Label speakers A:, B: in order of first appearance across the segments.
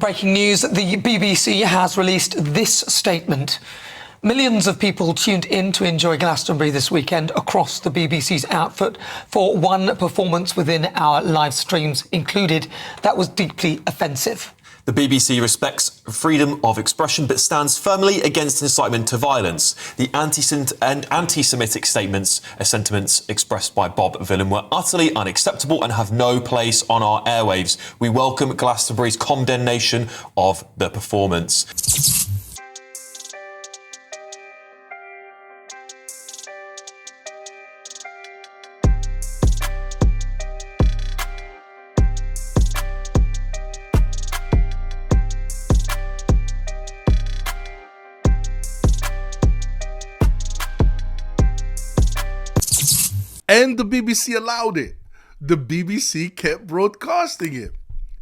A: Breaking news, the BBC has released this statement. Millions of people tuned in to enjoy Glastonbury this weekend across the BBC's output for one performance within our live streams included that was deeply offensive.
B: The BBC respects freedom of expression but stands firmly against incitement to violence. The anti-Semitic sentiments expressed by Bob Vylan were utterly unacceptable and have no place on our airwaves. We welcome Glastonbury's condemnation of the performance.
C: And the BBC allowed it. The BBC kept broadcasting it.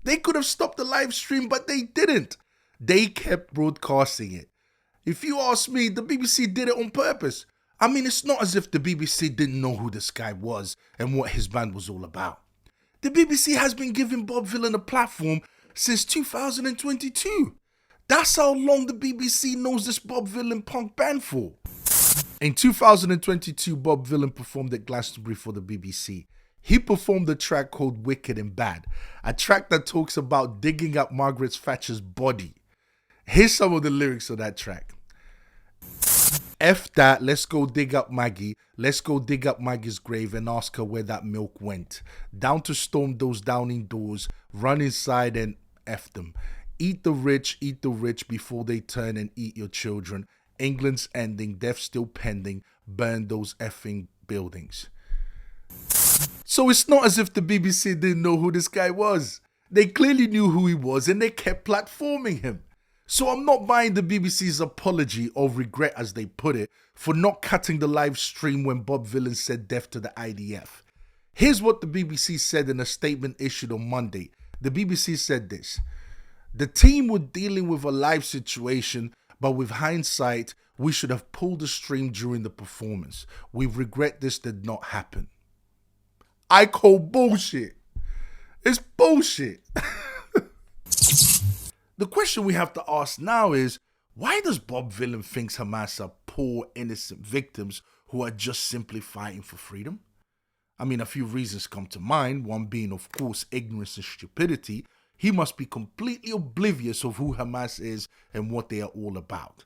C: They could have stopped the live stream, but they didn't. They kept broadcasting it. If you ask me, the BBC did it on purpose. I mean, it's not as if the BBC didn't know who this guy was and what his band was all about. The BBC has been giving Bob Vylan a platform since 2022. That's how long the BBC knows this Bob Vylan punk band for. In 2022, Bob Vylan performed at Glastonbury for the BBC. He performed a track called Wicked and Bad, a track that talks about digging up Margaret Thatcher's body. Here's some of the lyrics of that track. F that, let's go dig up Maggie. Let's go dig up Maggie's grave and ask her where that milk went. Down to storm those downing doors, run inside and F them. Eat the rich before they turn and eat your children. England's ending, death still pending, burn those effing buildings. So it's not as if the BBC didn't know who this guy was. They clearly knew who he was and they kept platforming him. So I'm not buying the BBC's apology or regret, as they put it, for not cutting the live stream when Bob Vylan said death to the IDF. Here's what the BBC said in a statement issued on Monday. The BBC said this: the team were dealing with a live situation, but with hindsight, we should have pulled the stream during the performance. We regret this did not happen. I call bullshit. It's bullshit. The question we have to ask now is, why does Bob Vylan think Hamas are poor, innocent victims who are just simply fighting for freedom? I mean, a few reasons come to mind, one being, of course, ignorance and stupidity. He must be completely oblivious of who Hamas is and what they are all about.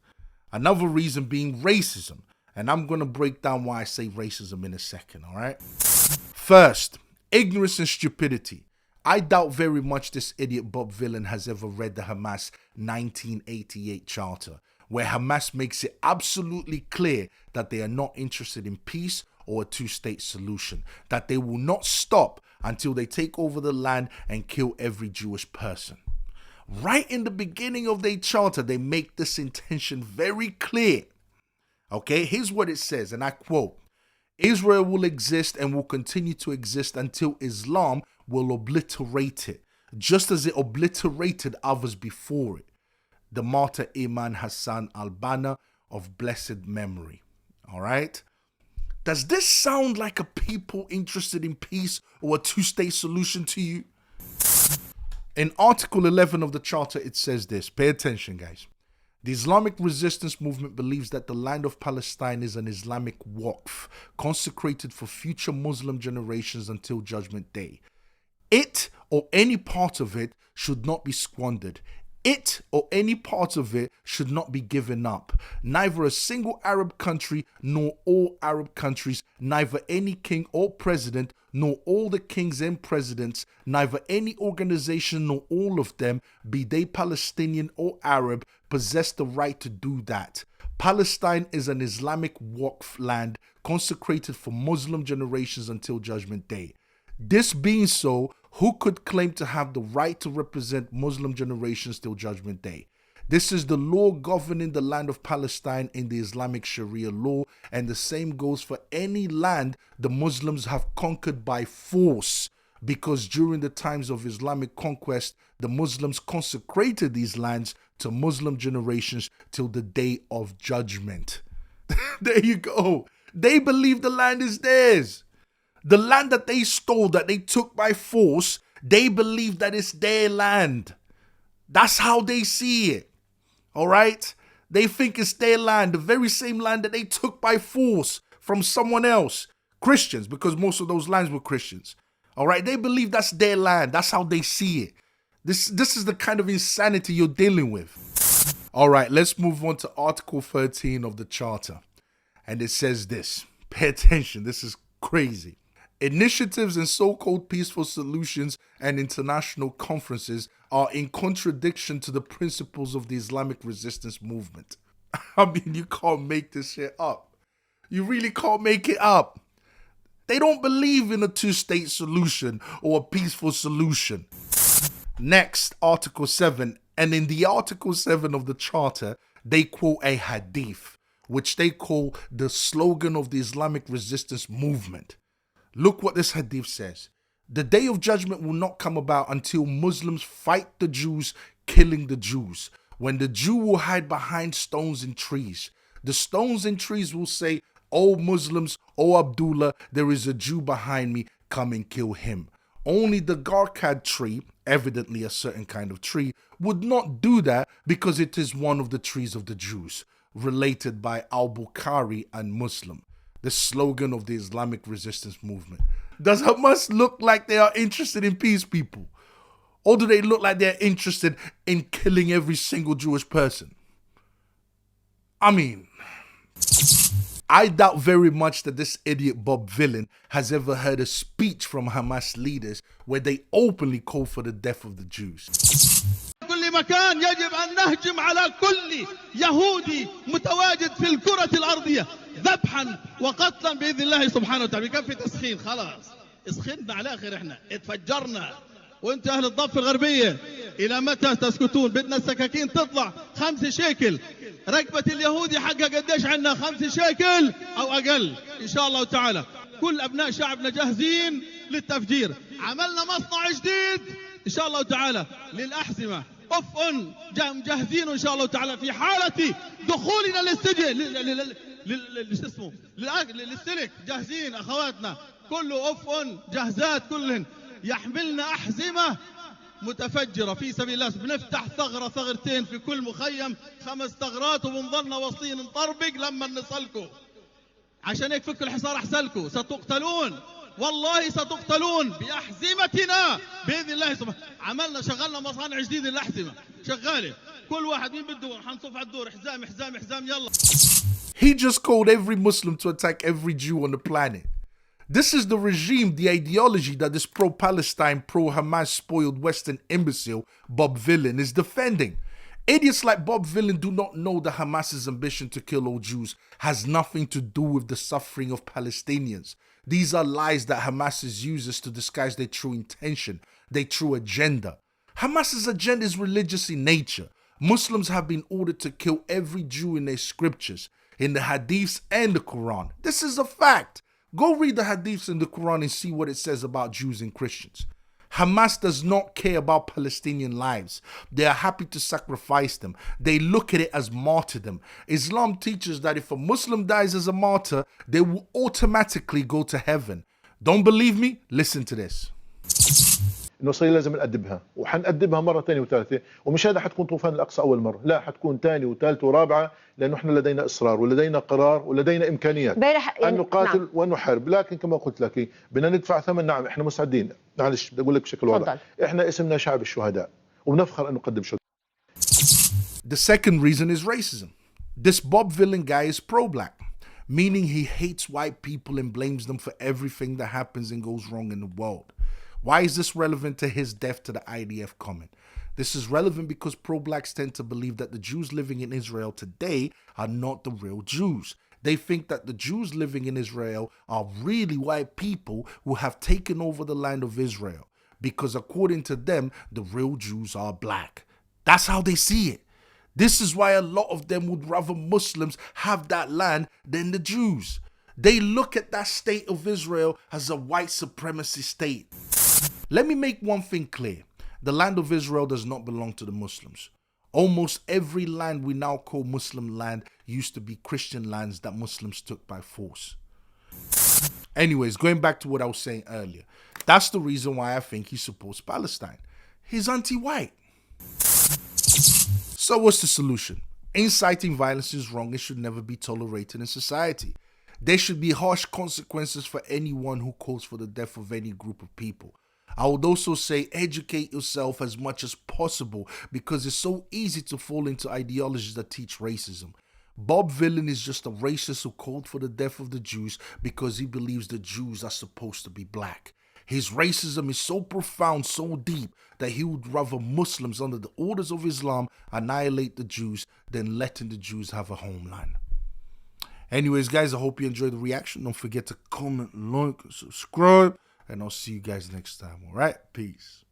C: Another reason being racism. And I'm going to break down why I say racism in a second, all right? First, ignorance and stupidity. I doubt very much this idiot Bob Vylan has ever read the Hamas 1988 charter, where Hamas makes it absolutely clear that they are not interested in peace or a two-state solution, that they will not stop until they take over the land and kill every Jewish person. Right in the beginning of their charter, they make this intention very clear. Okay, here's what it says, and I quote, Israel will exist and will continue to exist until Islam will obliterate it, just as it obliterated others before it. The martyr Imam Hassan al-Banna of blessed memory. All right? Does this sound like a people interested in peace or a two-state solution to you? In Article 11 of the Charter, it says this. Pay attention, guys. The Islamic resistance movement believes that the land of Palestine is an Islamic waqf, consecrated for future Muslim generations until Judgment Day. It, or any part of it, should not be squandered. It, or any part of it, should not be given up. Neither a single Arab country, nor all Arab countries, neither any king or president, nor all the kings and presidents, neither any organization nor all of them, be they Palestinian or Arab, possess the right to do that. Palestine is an Islamic waqf land consecrated for Muslim generations until Judgment Day. This being so, who could claim to have the right to represent Muslim generations till Judgment Day? This is the law governing the land of Palestine in the Islamic Sharia law, and the same goes for any land the Muslims have conquered by force, because during the times of Islamic conquest, the Muslims consecrated these lands to Muslim generations till the day of judgment. There you go. They believe the land is theirs. The land that they stole, that they took by force, they believe that it's their land. That's how they see it. All right? They think it's their land, the very same land that they took by force from someone else. Christians, because most of those lands were Christians. All right? They believe that's their land. That's how they see it. This is the kind of insanity you're dealing with. All right, let's move on to Article 13 of the Charter. And it says this. Pay attention. This is crazy. Initiatives and so-called peaceful solutions and international conferences are in contradiction to the principles of the Islamic resistance movement. I mean, you can't make this shit up. You really can't make it up. They don't believe in a two-state solution or a peaceful solution. Next, Article 7. And in the Article 7 of the Charter, they quote a hadith, which they call the slogan of the Islamic resistance movement. Look what this hadith says. The day of judgment will not come about until Muslims fight the Jews, killing the Jews. When the Jew will hide behind stones and trees. The stones and trees will say, O Muslims, O Abdullah, there is a Jew behind me, come and kill him. Only the Garkad tree, evidently a certain kind of tree, would not do that because it is one of the trees of the Jews, related by al-Bukhari and Muslim, the slogan of the Islamic resistance movement. Does Hamas look like they are interested in peace, people? Or do they look like they're interested in killing every single Jewish person? I mean, I doubt very much that this idiot Bob Vylan has ever heard a speech from Hamas leaders where they openly call for the death of the Jews.
D: كل مكان يجب أن نهجم على كل يهودي متواجد في الكرة الأرضية ذبحا وقتلا بإذن الله سبحانه وتعالى. كان في تسخين خلاص اسخننا على آخر احنا اتفجرنا وانتوا أهل الضفة الغربية إلى متى تسكتون؟ بدنا السكاكين تطلع 5 شيكل. رقبة اليهودي حقها قديش عنا 5 شيكل أو أقل إن شاء الله تعالى. كل أبناء شعبنا جاهزين للتفجير. عملنا مصنع جديد إن شاء الله تعالى للأحزمة. مجهزين إن شاء الله تعالى في حالة دخولنا للسجن للسلك جاهزين أخواتنا كله جاهزات كلهن يحملنا أحزمة متفجرة في سبيل الله. بنفتح ثغرتين في كل مخيم 5 ثغرات وبنضلنا واصلين نطربق لما نصلكوا عشان هيك فكوا الحصار أحسلكوا. ستقتلون والله ستقتلون بأحزمتنا بإذن الله سبحانه. عملنا شغلنا مصانع جديدة للأحزمة شغالة كل واحد مين بده حنصف على الدور حزام يلا.
C: He just called every Muslim to attack every Jew on the planet. This is the regime, the ideology that this pro-Palestine, pro-Hamas spoiled Western imbecile Bob Vylan is defending. Idiots like Bob Vylan do not know that Hamas's ambition to kill all Jews has nothing to do with the suffering of Palestinians. These are lies that Hamas uses to disguise their true intention, their true agenda. Hamas's agenda is religious in nature. Muslims have been ordered to kill every Jew in their scriptures, in the hadiths and the Quran. This is a fact. Go read the hadiths in the Quran and see what it says about Jews and Christians. Hamas does not care about Palestinian lives. They are happy to sacrifice them. They look at it as martyrdom. Islam teaches that if a Muslim dies as a martyr, they will automatically go to heaven. Don't believe me? Listen to this.
E: انه صار لازم نأدبها وحنأدبها مره ثانيه وثالثه ومش هذا حتكون طوفان الاقصى اول مره لا حتكون ثانيه وثالثه ورابعه لانه احنا لدينا اصرار ولدينا قرار ولدينا امكانيات ان نقاتل نعم. ونحارب لكن كما قلت لك بدنا ندفع ثمن نعم احنا مستعدين معلش بدي اقول لك بشكل واضح احنا اسمنا شعب الشهداء وبنفخر ان نقدم شهداء.
C: The second reason is racism. This Bob Vylan guy is pro-black, meaning he hates white people and blames them for everything that happens and goes wrong in the world. Why is this relevant to his death to the IDF comment? This is relevant because pro-blacks tend to believe that the Jews living in Israel today are not the real Jews. They think that the Jews living in Israel are really white people who have taken over the land of Israel because according to them, the real Jews are black. That's how they see it. This is why a lot of them would rather Muslims have that land than the Jews. They look at that state of Israel as a white supremacy state. Let me make one thing clear. The land of Israel does not belong to the Muslims. Almost every land we now call Muslim land used to be Christian lands that Muslims took by force. Anyways, going back to what I was saying earlier, that's the reason why I think he supports Palestine. He's anti-white. So what's the solution? Inciting violence is wrong and should never be tolerated in society. There should be harsh consequences for anyone who calls for the death of any group of people. I would also say educate yourself as much as possible because it's so easy to fall into ideologies that teach racism. Bob Vylans is just a racist who called for the death of the Jews because he believes the Jews are supposed to be black. His racism is so profound, so deep, that he would rather Muslims under the orders of Islam annihilate the Jews than letting the Jews have a homeland. Anyways, guys, I hope you enjoyed the reaction. Don't forget to comment, like, and subscribe. And I'll see you guys next time. All right? Peace.